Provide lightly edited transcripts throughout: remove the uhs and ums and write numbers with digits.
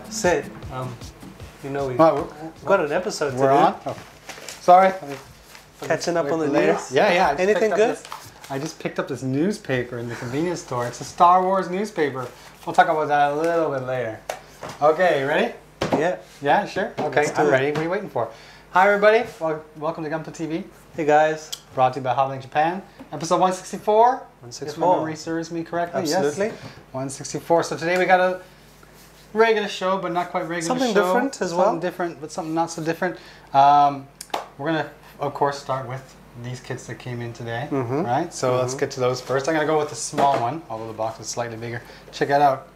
Syd, you know we've got an episode to do. We're on? Oh. Sorry. Catching up on the news? Yeah. Anything good? I just picked up this newspaper in the convenience store. It's a Star Wars newspaper. We'll talk about that a little bit later. Okay, you ready? Yeah. Yeah, sure. Okay, I'm ready. What are you waiting for? Hi, everybody. Welcome to Gunpla TV. Hey, guys. Brought to you by HobbyLink Japan. Episode 164. 164. If my memory serves me correctly. Absolutely. Yes. 164. So today we got a regular show, but not quite regular Something show. different as well. Something different, but something not so different. We're going to, of course, start with these kits that came in today, right? So let's get to those first. I'm going to go with the small one, although the box is slightly bigger. Check that out.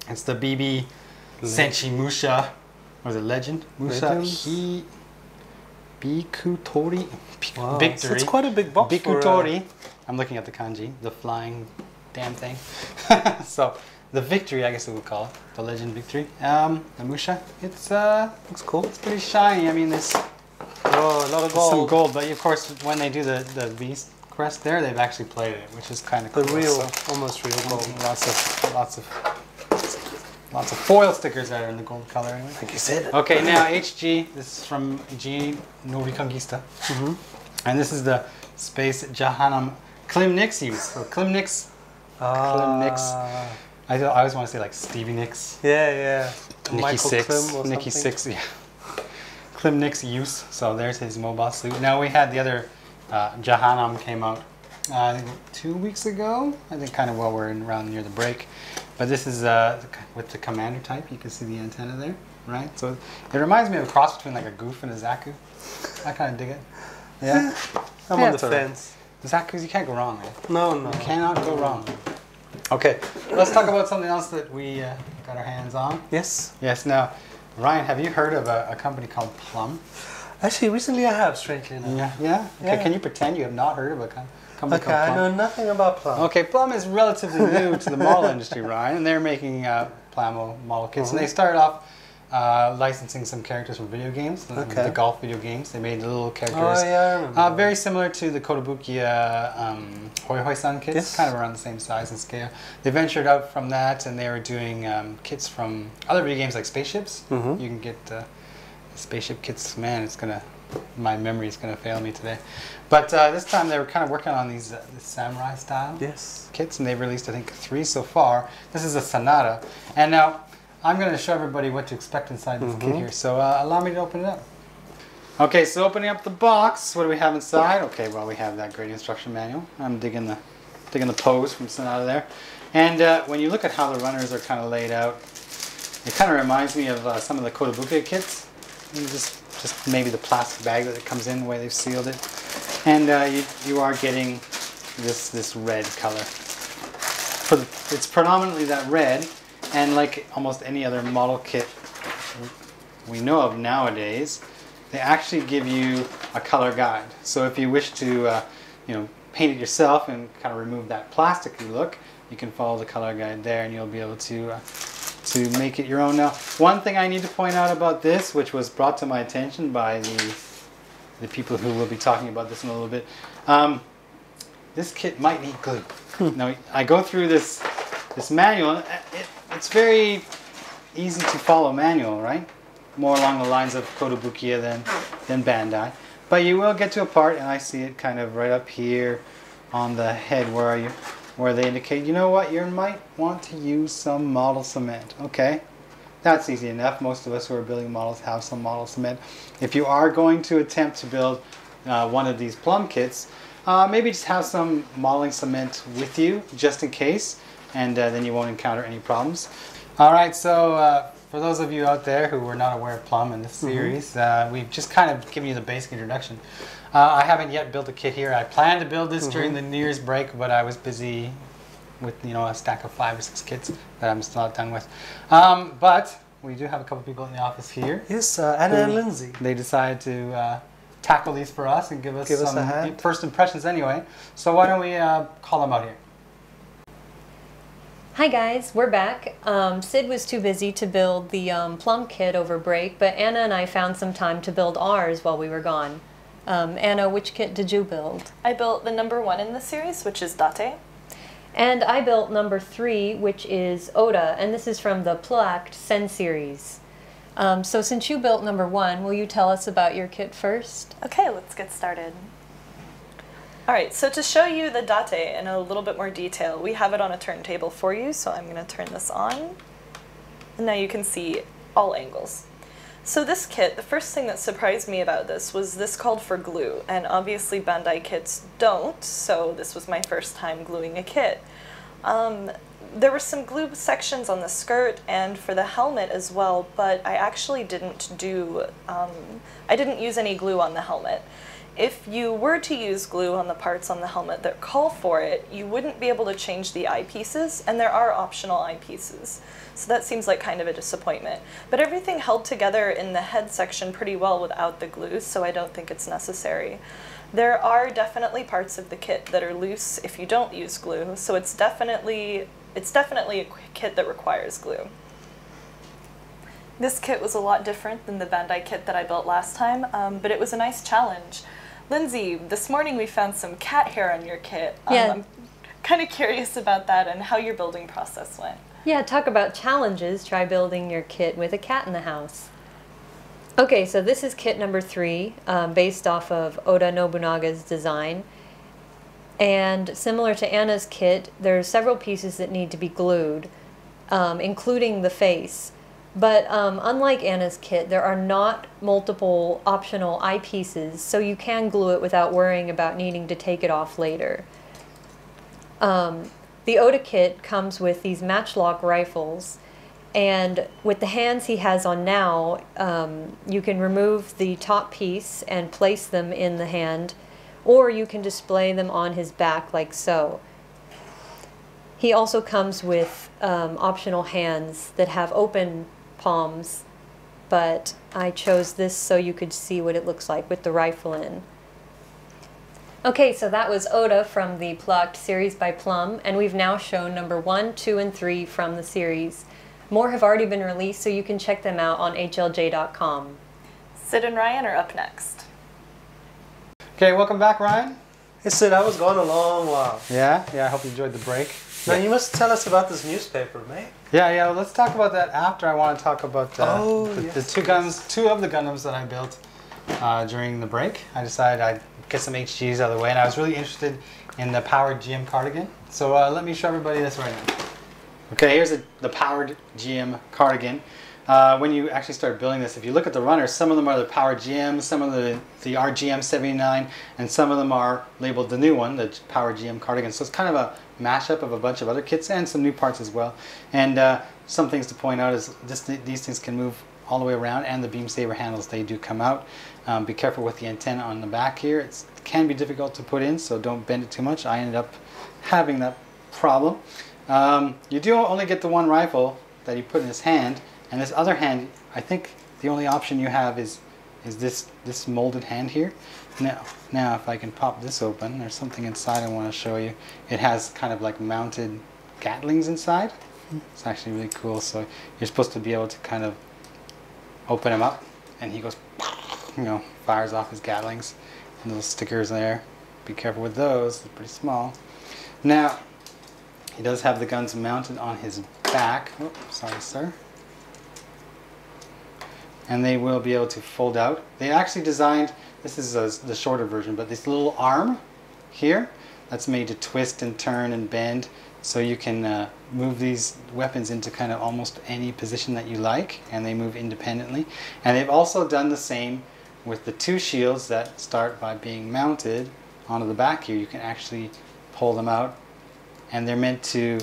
It's the BB Senshi Musha. What is it, Legend? Musha Bikutori. Wow. Victory. It's quite a big box. Bikutori. I'm looking at the kanji, the flying damn thing. So the Victory, I guess we would call it, the Legend Victory. The Musha. It's looks cool. It's pretty shiny. I mean, there's a lot of gold. Some gold, but of course, when they do the V crest there, they've actually plated it, which is kind of cool. The real, almost real gold. Lots of foil stickers that are in the gold color anyway. Like you said. Okay, now HG. This is from HG no Reconquista. And this is the Space Jahannam Klim Nicks use. So Klim Nicks. Klim Nicks. I always want to say like Stevie Nicks. Yeah. Nikki Michael 6. Klim or Nikki something. 6, yeah. Klim Nicks use. So there's his mobile suit. Now we had the other Jahannam came out I think 2 weeks ago. I think kind of while we're around near the break. But this is with the commander type. You can see the antenna there, right? So it reminds me of a cross between like a Goof and a Zaku. I kind of dig it. Yeah. I'm on the fence. The Zakus, you can't go wrong, right? No. You cannot go wrong. Okay, let's talk about something else that we got our hands on. Yes. Yes. Now, Ryan, have you heard of a company called Plum? Actually, recently I have, strangely enough. Yeah. Okay. Can you pretend you have not heard of a company called Plum? I know nothing about Plum. Okay, Plum is relatively new to the model industry, Ryan, and they're making Plum model kits. And they started off licensing some characters from video games, the golf video games. They made little characters, I remember. very similar to the Kotobukiya Hoi Hoi San kits, kind of around the same size and scale. They ventured out from that, and they were doing kits from other video games like spaceships. You can get spaceship kits. Man, my memory is gonna fail me today. But this time they were kind of working on these samurai style kits, and they've released I think 3 so far. This is a Sanada, and now I'm going to show everybody what to expect inside this kit here. So allow me to open it up. Okay, so opening up the box, what do we have inside? Okay, well we have that great instruction manual. I'm digging the pose from Sanada there, and when you look at how the runners are kind of laid out, it kind of reminds me of some of the Kotobukiya kits. And just maybe the plastic bag that it comes in, the way they've sealed it. And you are getting this red color. It's predominantly that red, and like almost any other model kit we know of nowadays, they actually give you a color guide. So if you wish to paint it yourself and kind of remove that plasticky look, you can follow the color guide there, and you'll be able to make it your own. Now, one thing I need to point out about this, which was brought to my attention by the people who will be talking about this in a little bit, this kit might need glue. Now, I go through this manual. It's very easy to follow manual, right? More along the lines of Kotobukiya than Bandai. But you will get to a part, and I see it kind of right up here on the head where they indicate, you know what, you might want to use some model cement. Okay, that's easy enough. Most of us who are building models have some model cement. If you are going to attempt to build one of these Plum kits, maybe just have some modeling cement with you, just in case, and then you won't encounter any problems. All right, so for those of you out there who were not aware of Plum in this series, we've just kind of given you the basic introduction. I haven't yet built a kit here. I planned to build this during the New Year's break, but I was busy with a stack of 5 or 6 kits that I'm still not done with. But we do have a couple people in the office here. Yes, Anna and Lindsay. They decided to tackle these for us and give us some first impressions anyway. So why don't we call them out here? Hi guys, we're back. Syd was too busy to build the Plum kit over break, but Anna and I found some time to build ours while we were gone. Anna, which kit did you build? I built the #1 in the series, which is Date. And I built number 3, which is Oda, and this is from the Pla Act Sen series. So since you built number 1, will you tell us about your kit first? Okay, let's get started. Alright, so to show you the date in a little bit more detail, we have it on a turntable for you, so I'm going to turn this on. And now you can see all angles. So this kit, the first thing that surprised me about this was this called for glue, and obviously Bandai kits don't, so this was my first time gluing a kit. There were some glue sections on the skirt and for the helmet as well, but I actually didn't use any glue on the helmet. If you were to use glue on the parts on the helmet that call for it, you wouldn't be able to change the eyepieces, and there are optional eyepieces. So that seems like kind of a disappointment. But everything held together in the head section pretty well without the glue, so I don't think it's necessary. There are definitely parts of the kit that are loose if you don't use glue, so it's definitely a kit that requires glue. This kit was a lot different than the Bandai kit that I built last time, but it was a nice challenge. Lindsay, this morning we found some cat hair on your kit. Yeah. I'm kind of curious about that and how your building process went. Yeah, talk about challenges. Try building your kit with a cat in the house. Okay, so this is kit number 3, based off of Oda Nobunaga's design. And similar to Anna's kit, there are several pieces that need to be glued, including the face. But unlike Anna's kit, there are not multiple optional eyepieces, so you can glue it without worrying about needing to take it off later. The Oda kit comes with these matchlock rifles, and with the hands he has on now, you can remove the top piece and place them in the hand, or you can display them on his back like so. He also comes with optional hands that have open palms, but I chose this so you could see what it looks like with the rifle in. Okay, so that was Oda from the Pla Act series by Plum, and we've now shown number 1, 2, and 3 from the series. More have already been released, so you can check them out on HLJ.com. Syd and Ryan are up next. Okay, welcome back, Ryan. Hey Syd, I was gone a long while. Yeah, I hope you enjoyed the break. Now you must tell us about this newspaper, mate. Yeah, well, let's talk about that after. I want to talk about the two of the Gundams that I built during the break. I decided I'd get some HGs out of the way, and I was really interested in the Power Gm Cardigan. So let me show everybody this right now. Okay, here's the Power Gm Cardigan. When you actually start building this, if you look at the runners, some of them are the Power GM, some of the RGM 79, and some of them are labeled the new one, the Power GM Cardigan. So it's kind of a mashup of a bunch of other kits and some new parts as well. And some things to point out is just these things can move all the way around, and the beam saber handles, they do come out. Be careful with the antenna on the back here. It can be difficult to put in, so don't bend it too much. I ended up having that problem. You do only get the one rifle that you put in his hand, and this other hand, I think the only option you have is this molded hand here. Now if I can pop this open, there's something inside I want to show you. It has kind of like mounted Gatlings inside. It's actually really cool. So you're supposed to be able to kind of open him up, and he goes, fires off his Gatlings. And those stickers there, be careful with those, they're pretty small. Now, he does have the guns mounted on his back. Oh, sorry, sir. And they will be able to fold out. They actually designed, this is the shorter version, but this little arm here, that's made to twist and turn and bend, so you can move these weapons into kind of almost any position that you like, and they move independently. And they've also done the same with the two shields that start by being mounted onto the back here. You can actually pull them out, and they're meant to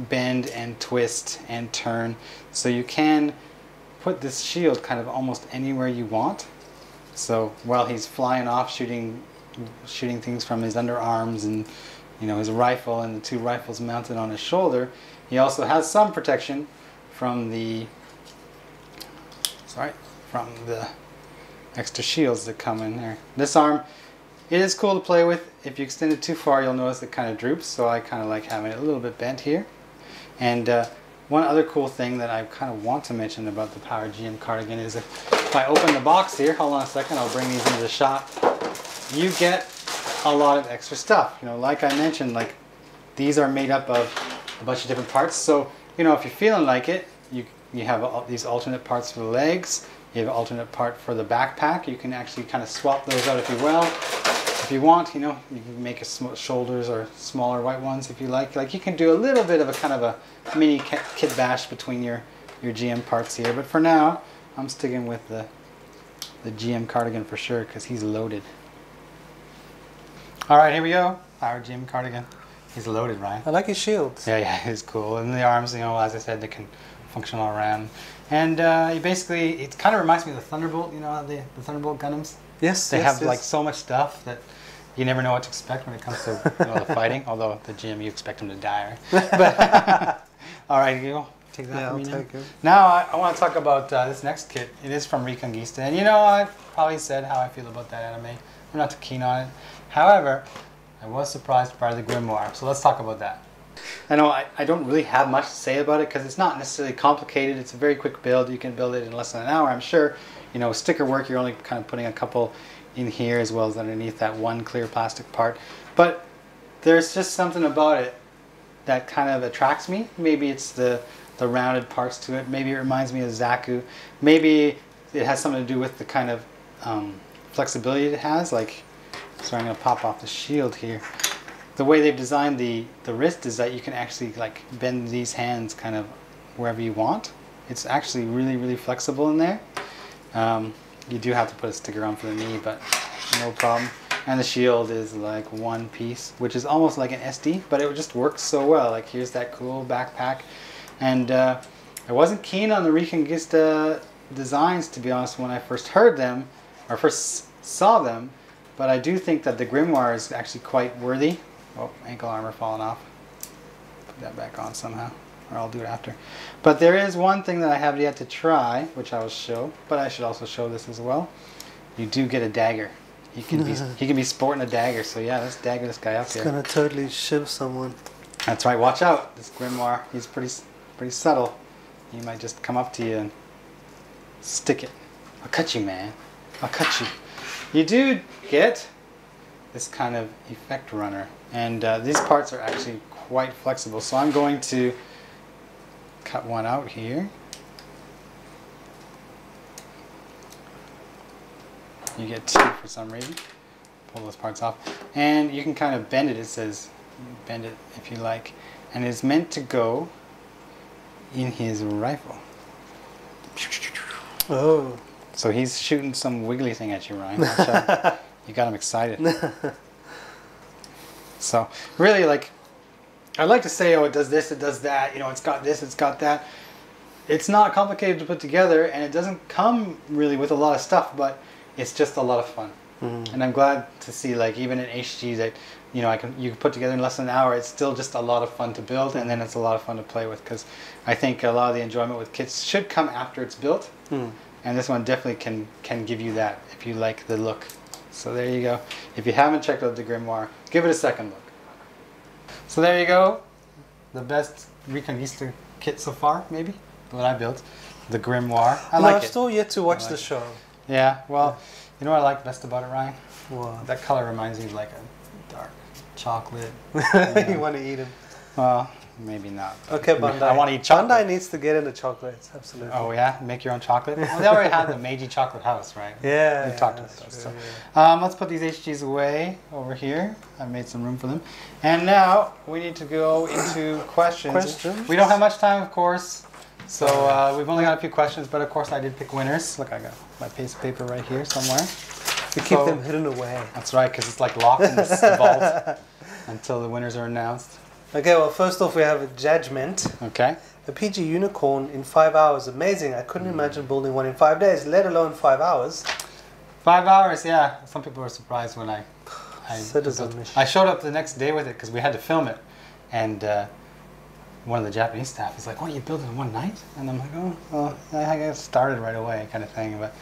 bend and twist and turn, so you can put this shield kind of almost anywhere you want. So while he's flying off shooting things from his underarms and his rifle and the two rifles mounted on his shoulder, he also has some protection from the extra shields that come in there. This arm, it is cool to play with. If you extend it too far, you'll notice it kind of droops, so I kind of like having it a little bit bent here. And one other cool thing that I kind of want to mention about the Power Gm Cardigan is if I open the box here, hold on a second, I'll bring these into the shop, you get a lot of extra stuff. Like I mentioned, like these are made up of a bunch of different parts. So, you know, if you're feeling like it, you have these alternate parts for the legs. You have an alternate part for the backpack. You can actually kind of swap those out if you will. If you want, you know, you can make shoulders or smaller white ones if you like. Like you can do a little bit of a kind of a mini kit bash between your GM parts here. But for now, I'm sticking with the GM Cardigan for sure because he's loaded. All right, here we go. Power Gm Cardigan. He's loaded, Ryan. I like his shield. Yeah, he's cool. And the arms, you know, as I said, they can function all around. And it kind of reminds me of the Thunderbolt, you know, the Thunderbolt Gundams. Yes, They have like so much stuff that you never know what to expect when it comes to the fighting. Although the GM, you expect him to die, right? But all right, you go. Take that from me now. Now I want to talk about this next kit. It is from Reconquista, and you know I've probably said how I feel about that anime. I'm not too keen on it. However, I was surprised by the Grimoire, so let's talk about that. I know I don't really have much to say about it because it's not necessarily complicated. It's a very quick build. You can build it in less than an hour, I'm sure. You know, sticker work, you're only kind of putting a couple in here as well as underneath that one clear plastic part. But there's just something about it that kind of attracts me. Maybe it's the rounded parts to it. Maybe it reminds me of Zaku. Maybe it has something to do with the kind of flexibility it has. Like, sorry, I'm going to pop off the shield here. The way they've designed the wrist is that you can actually like bend these hands kind of wherever you want. It's actually really, really flexible in there. You do have to put a sticker on for the knee, but no problem. And the shield is like one piece, which is almost like an SD, but it just works so well. Like here's that cool backpack. And I wasn't keen on the Reconquista designs, to be honest, when I first heard them, or first saw them, but I do think that the Grimoire is actually quite worthy. Oh, ankle armor falling off. Put that back on somehow, or I'll do it after. But there is one thing that I have yet to try, which I will show, but I should also show this as well. You do get a dagger. He can be sporting a dagger, so yeah, let's dagger this guy up here. It's gonna totally shiv someone. That's right, watch out. This Grimoire, he's pretty subtle. He might just come up to you and stick it. I'll cut you, man. I'll cut you. You do get this kind of effect runner, and these parts are actually quite flexible, so I'm going to cut one out here. You get two for some reason. Pull those parts off, and you can kind of bend it. It says bend it if you like, and it's meant to go in his rifle. Oh. So he's shooting some wiggly thing at you, Ryan. Watch out. You got him excited. So really, like, I'd like to say, oh, it does this, it does that, you know, it's got this, it's got that. It's not complicated to put together, and it doesn't come really with a lot of stuff, but it's just a lot of fun. And I'm glad to see, like, even in HG that, you know, you can put together in less than an hour. It's still just a lot of fun to build, and then it's a lot of fun to play with, because I think a lot of the enjoyment with kits should come after it's built. And this one definitely can give you that if you like the look. So there you go. If you haven't checked out the Grimoire, give it a second look. So there you go. The best Reconquista kit so far, maybe, that I built. The Grimoire. I've still yet to watch the show. Yeah, well, you know what I like best about it, Ryan? What? That color reminds me of like a dark chocolate. You want to eat him? Well, maybe not. Okay, Bandai. I want to eat chocolate. Bandai needs to get into chocolates, absolutely. Oh yeah, make your own chocolate. Well, they already have the Meiji chocolate house, right? Yeah. We talked about that. So, yeah. let's put these HGs away over here. I've made some room for them, and now we need to go into questions. We don't have much time, of course, so we've only got a few questions. But of course, I did pick winners. Look, I got my piece of paper right here somewhere. We keep them hidden away. That's right, because it's like locked in this vault until the winners are announced. Okay, well, first off, we have a judgment. Okay. A PG unicorn in 5 hours. Amazing. I couldn't imagine building one in 5 days, let alone 5 hours. 5 hours, yeah. Some people were surprised when I showed up the next day with it because we had to film it. And one of the Japanese staff is like, "Oh, you built it in one night?" And I'm like, "Oh, well, I got started right away," kind of thing. But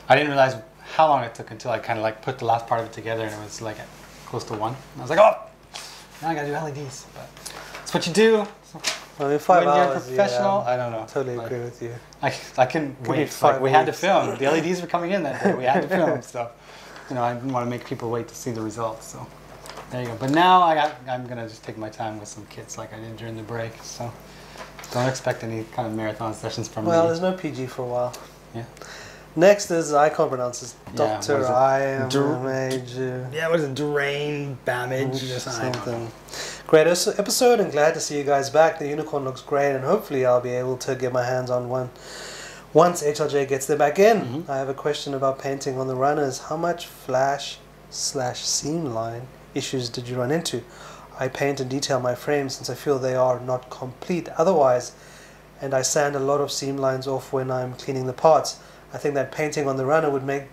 I didn't realize how long it took until I kind of like put the last part of it together, and it was like close to 1. And I was like, "Oh, now I gotta do LEDs." But that's what you do. So well, in 5 when hours, you're a professional, yeah, I don't know. Totally agree with you. I can wait. Like, we had to film. The LEDs were coming in that day. We had to film, so you know I didn't want to make people wait to see the results. So There you go. But now I'm going to just take my time with some kits like I did during the break. So don't expect any kind of marathon sessions from me. Well, there's no PG for a while. Yeah. Next is, I can't pronounce this. Yeah, Dr. I am major. Yeah, what is it? Drain, Damage, something. Great episode, and glad to see you guys back. The unicorn looks great, and hopefully I'll be able to get my hands on one once HLJ gets them back in. I have a question about painting on the runners. How much flash/seam line issues did you run into? I paint and detail my frames since I feel they are not complete otherwise, and I sand a lot of seam lines off when I'm cleaning the parts. I think that painting on the runner would make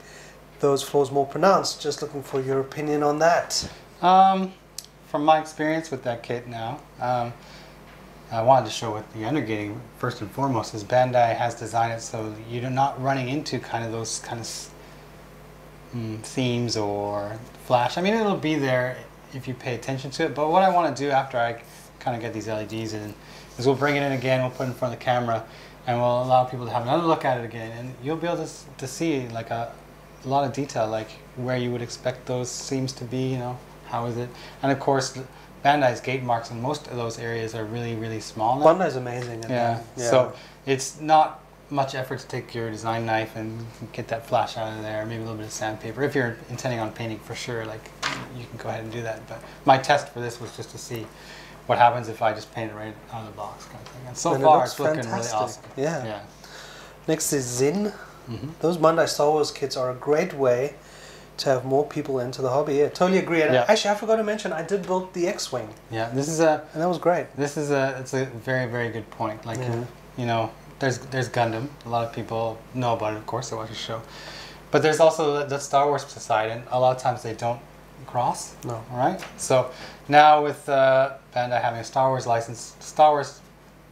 those flaws more pronounced. Just looking for your opinion on that. From my experience with that kit now, I wanted to show what the undergating first and foremost is. Bandai has designed it so that you're not running into kind of those kind of themes or flash. I mean, it'll be there if you pay attention to it, but what I want to do after I kind of get these LEDs in is we'll bring it in again, we'll put it in front of the camera, and we'll allow people to have another look at it again, and you'll be able to see like a lot of detail, like where you would expect those seams to be, you know, how is it, and of course Bandai's gate marks in most of those areas are really, really small now. Bandai's amazing. Yeah. So it's not much effort to take your design knife and get that flash out of there, maybe a little bit of sandpaper. If you're intending on painting for sure, like you can go ahead and do that. But my test for this was just to see what happens if I just paint it right out of the box kind of thing. And so far it's looking really awesome. Yeah. Next is Zin. Those Bandai Star Wars kits are a great way to have more people into the hobby. Yeah, totally agree. And actually, I forgot to mention, I did build the X-Wing. Yeah, this is and that was great. It's a very, very good point. Like, you know, there's Gundam. A lot of people know about it, of course, they watch the show. But there's also the Star Wars side, and a lot of times they don't cross. No. Right? So now with Bandai having a Star Wars license, Star Wars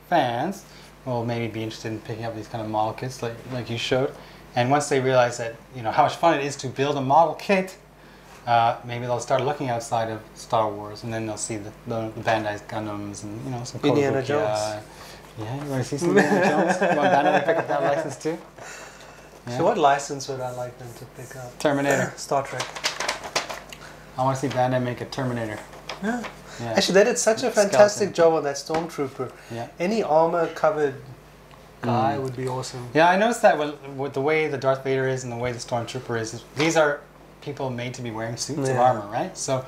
fans will maybe be interested in picking up these kind of model kits like you showed. And once they realize that, you know, how much fun it is to build a model kit, maybe they'll start looking outside of Star Wars, and then they'll see the Bandai's Gundams and, you know, some Indiana Jones. Yeah, you want to see some Indiana Jones? You want Bandai to pick up that license too? Yeah. So what license would I like them to pick up? Terminator. Star Trek. I want to see Bandai make a Terminator. Yeah. Actually, they did such a fantastic job on that Stormtrooper. Yeah. Any armor-covered guy would be awesome. Yeah, I noticed that with the way the Darth Vader is and the way the Stormtrooper is, these are people made to be wearing suits of armor, right? So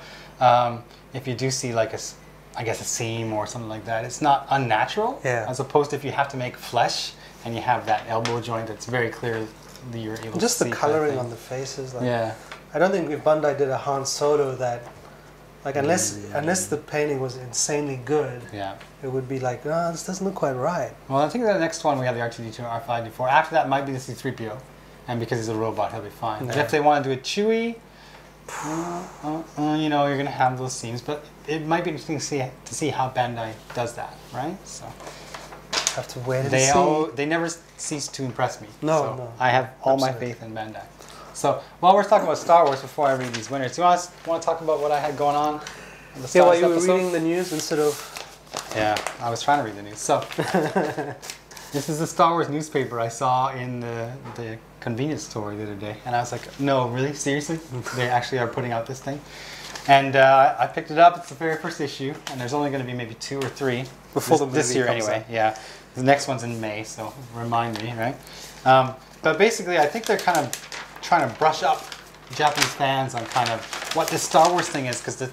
if you do see like a seam or something like that, it's not unnatural. Yeah. As opposed to if you have to make flesh and you have that elbow joint, it's very clear that you're able just to see. Just the coloring on the faces. Like, yeah. I don't think if Bandai did a Han Solo that, like, unless the painting was insanely good, it would be like, oh, this doesn't look quite right. Well, I think the next one we have the R2-D2 and R5-D4. After that might be the C-3PO, and because he's a robot, he'll be fine. Yeah. But if they want to do a Chewie, you know, you're going to have those seams. But it might be interesting to see how Bandai does that, right? So have to wait and see. They never cease to impress me. No. I have all my faith in Bandai. So while we're talking about Star Wars, before I read these winners, do you want to talk about what I had going on? While you were reading the news instead of... Yeah, I was trying to read the news. So this is the Star Wars newspaper I saw in the convenience store the other day. And I was like, no, really? Seriously? They actually are putting out this thing? And I picked it up. It's the very first issue. And there's only going to be maybe 2 or 3. Before the movie this year comes anyway. out. Yeah. The next one's in May, so remind me, right? But basically, I think they're kind of trying to brush up Japanese fans on kind of what this Star Wars thing is, because the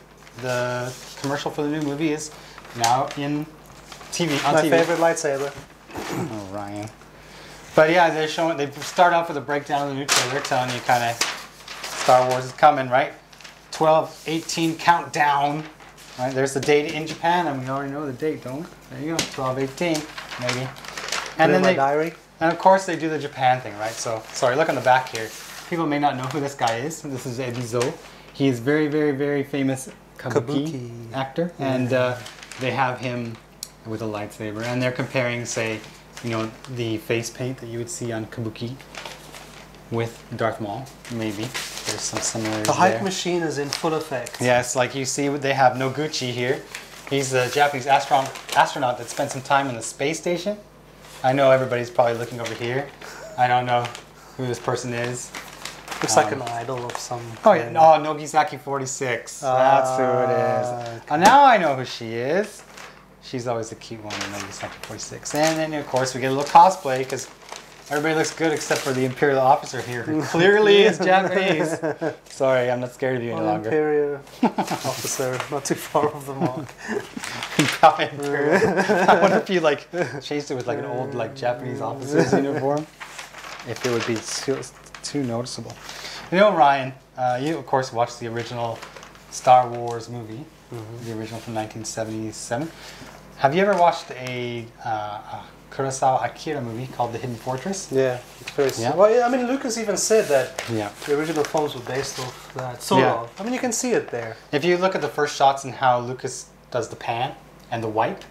commercial for the new movie is now in TV. On My TV. favorite lightsaber. Oh, Ryan. But yeah, they start off with a breakdown of the new trailer, telling you kind of Star Wars is coming, right? 12/18 countdown. Right, there's the date in Japan, and we already know the date, don't we? There you go, 12/18, maybe. And then diary. And of course they do the Japan thing, right? So, sorry, look on the back here. People may not know who this guy is. This is Ebizo. He is very, very, very famous kabuki actor, and they have him with a lightsaber, and they're comparing, say, you know, the face paint that you would see on kabuki with Darth Maul, maybe. There's some similarities The hype machine is in full effect. Yes, like you see, they have Noguchi here. He's a Japanese astronaut that spent some time in the space station. I know everybody's probably looking over here. I don't know who this person is. Looks like an idol of some. Oh yeah, oh, Nogisaki 46. That's who it is. Okay. Now I know who she is. She's always a cute one in Nogisaki 46. And then of course we get a little cosplay because everybody looks good except for the Imperial officer here who clearly is Japanese. Sorry, I'm not scared of you any longer. Imperial officer, not too far off the mark. I wonder if you like chased it with like an old like Japanese officer's uniform. If it would be too noticeable. You know, Ryan, you of course watched the original Star Wars movie, the original from 1977. Have you ever watched a Kurosawa Akira movie called The Hidden Fortress? Yeah, it's very Yeah. Well, yeah, I mean, Lucas even said that Yeah. the original films were based off that. Sort Yeah. of. I mean, you can see it there. If you look at the first shots and how Lucas does the pan and the wipe,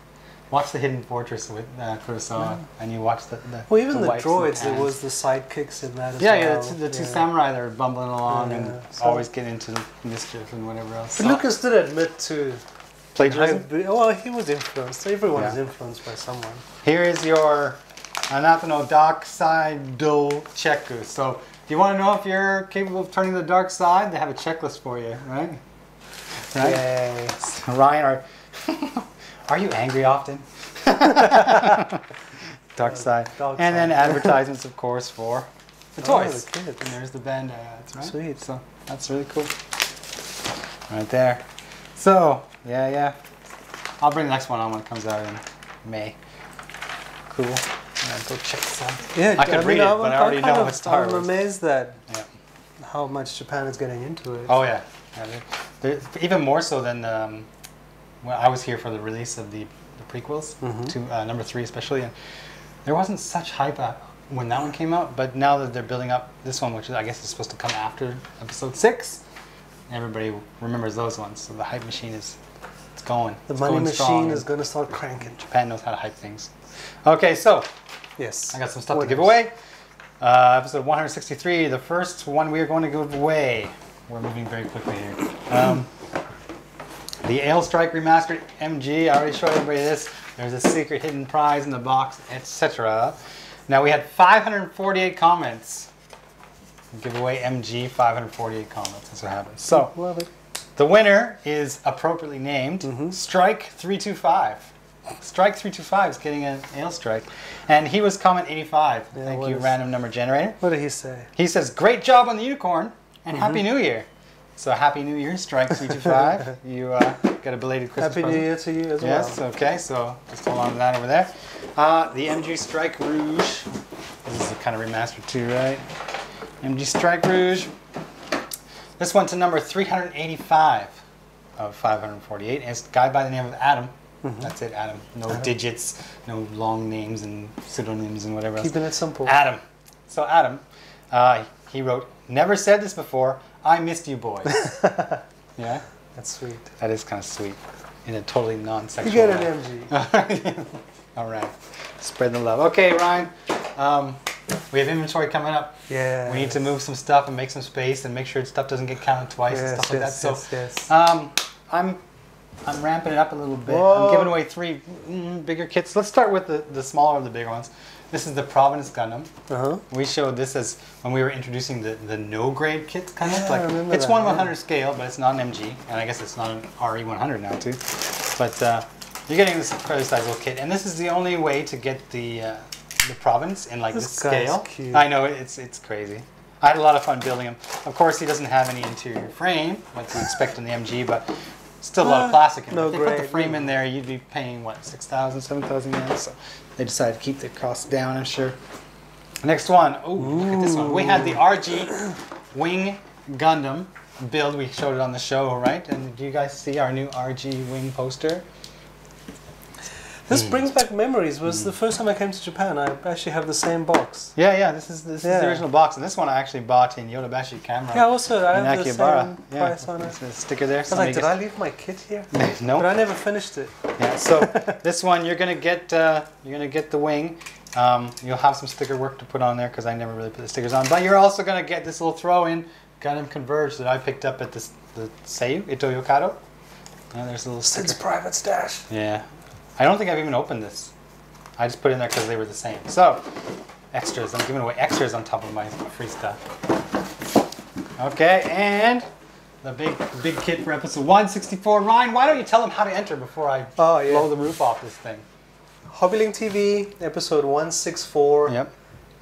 watch The Hidden Fortress with Kurosawa, and you watch the Well, even the wipes and droids, there pans. was the sidekicks in that as Yeah, well. yeah, the two samurai that are bumbling along and so- always get into mischief and whatever else. But Lucas did admit to Plagiarism? Well, he was influenced. Everyone is Yeah. influenced by someone. Here is your Anata no dark side do checku. So if you want to know if you're capable of turning the dark side, they have a checklist for you, right? Right? Yay. Ryan, are you angry often? Dark side. Dark And then side. advertisements, of course, for the Oh, toys. the kids. And there's the Bandai ads, right? Sweet. So that's really cool. Right there. So, yeah. I'll bring the next one on when it comes out in May. Cool. Go check this out. Yeah, I could read it, but I already know it's Star I'm Wars. amazed that Yeah. how much Japan is getting into it. Oh, yeah. Even more so than when I was here for the release of the prequels, to number 3 especially. And there wasn't such hype when that one came out, but now that they're building up this one, which I guess is supposed to come after episode 6, everybody remembers those ones. So the hype machine it's going. The It's money going machine strong, is and going to start cranking. Japan knows how to hype things. Okay, so Yes. I got some stuff What to give else? away. Episode 163, the first one we are going to give away. We're moving very quickly here. The Ale Strike Remastered MG. I already showed everybody this. There's a secret hidden prize in the box, etc. Now we had 548 comments. Give away MG, 548 comments. That's what happens. So Love it. the winner is appropriately named Strike 325. Strike 325 is getting an Ale Strike. And he was comment 85. Yeah, Thank what you, is- random number generator. What did he say? He says, great job on the unicorn and Happy New Year. So Happy New Year, Strike 325. You got a belated Christmas Happy New present. Year to you as Yes, well. okay, so just hold on to that over there. The MG Strike Rouge. This is kind of remastered too, right? MG Strike Rouge. This one to number 385 of 548. And it's a guy by the name of Adam. That's it, Adam. No digits, no long names and pseudonyms and whatever else. Keeping it simple. Adam. So Adam, he wrote, never said this before, I missed you boys. Yeah? That's sweet. That is kind of sweet. In a totally non-sexual You get way. an MG. All right. Spread the love. Okay, Ryan. We have inventory coming up. Yeah. We need to move some stuff and make some space and make sure stuff doesn't get counted twice and stuff like that. So yes. I'm ramping it up a little bit. Whoa. I'm giving away 3 bigger kits. Let's start with the smaller of the bigger ones. This is the Providence Gundam. We showed this as when we were introducing the no-grade kit, kind of. Yeah, I remember It's that, 1/100 scale, but it's not an MG, and I guess it's not an RE100 now too. But you're getting this fairly sizable kit, and this is the only way to get the Providence in like this guy's scale. cute. I know it's crazy. I had a lot of fun building him. Of course, he doesn't have any interior frame like you expect in the MG, but still a lot of plastic in it. no If they put the grade, frame no. in there, you'd be paying what, 6,000, 7,000 yen. So they decided to keep the costs down, I'm sure. Next one. Oh, look at this one. We had the RG Wing Gundam build. We showed it on the show, right? And do you guys see our new RG Wing poster? This brings back memories. It was the first time I came to Japan. I actually have the same box. Yeah. This is the Yeah. original box, and this one I actually bought in Yodobashi Camera. Yeah, also I in have the Akihabara. same Yeah, price on it. there's a sticker there. I was like, did I leave my kit here? No. But I never finished it. Yeah, so this one you're gonna get the wing. You'll have some sticker work to put on there because I never really put the stickers on. But you're also gonna get this little throw-in Gundam Converge that I picked up at the Seiyu Ito Yokado. And there's a little sticker. Sid's private stash. Yeah, I don't think I've even opened this. I just put it in there because they were the same. So extras. I'm giving away extras on top of my free stuff. Okay, and the big kit for episode 164. Ryan, why don't you tell them how to enter before I blow the roof off this thing? HobbyLink TV, episode 164. Yep.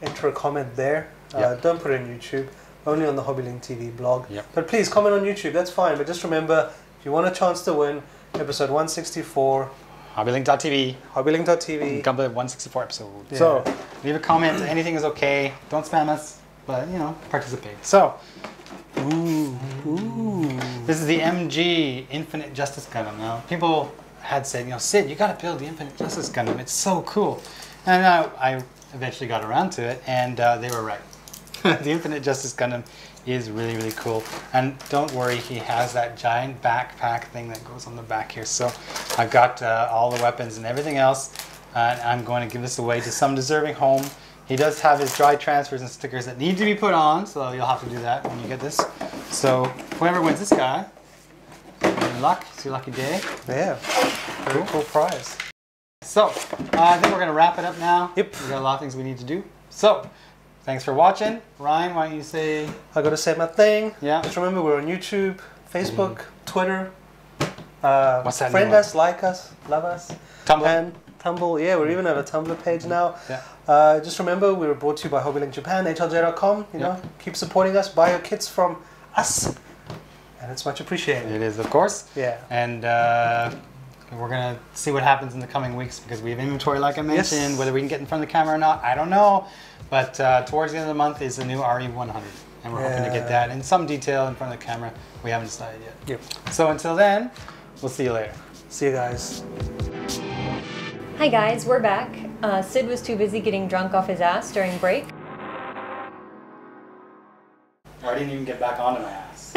Enter a comment there. Yep. Don't put it on YouTube. Only on the HobbyLink TV blog. Yep. But please comment on YouTube. That's fine. But just remember, if you want a chance to win, episode 164. HobbyLink.tv. HobbyLink.tv. Gunpla 164 episode. Yeah. So leave a comment. Anything is okay. Don't spam us, but you know, participate. So. This is the MG Infinite Justice Gundam. Now, people had said, you know, Syd, you got to build the Infinite Justice Gundam. It's so cool. And I eventually got around to it, and they were right. The Infinite Justice Gundam is really, really cool. And don't worry, he has that giant backpack thing that goes on the back here. So I've got all the weapons and everything else. And I'm going to give this away to some deserving home. He does have his dry transfers and stickers that need to be put on, so you'll have to do that when you get this. So whoever wins this guy, good luck. It's your lucky day. Yeah. Very cool prize. So I think we're going to wrap it up now. Yep. We've got a lot of things we need to do. So thanks for watching. Ryan, why don't you say... I got to say my thing. Yeah. Just remember, we're on YouTube, Facebook, Twitter. What's that? Friend us, like us, love us. Tumblr. And Tumblr. Yeah, we even have a Tumblr page now. Yeah. Just remember, we were brought to you by HobbyLink Japan, HLJ.com. You know, keep supporting us. Buy your kits from us. And it's much appreciated. It is, of course. Yeah. And we're going to see what happens in the coming weeks because we have inventory, like I mentioned. Yes. Whether we can get in front of the camera or not, I don't know. But towards the end of the month is the new RE100. And we're hoping to get that in some detail in front of the camera. We haven't decided yet. Yep. So until then, we'll see you later. See you guys. Hi guys, we're back. Syd was too busy getting drunk off his ass during break. I didn't even get back onto my ass.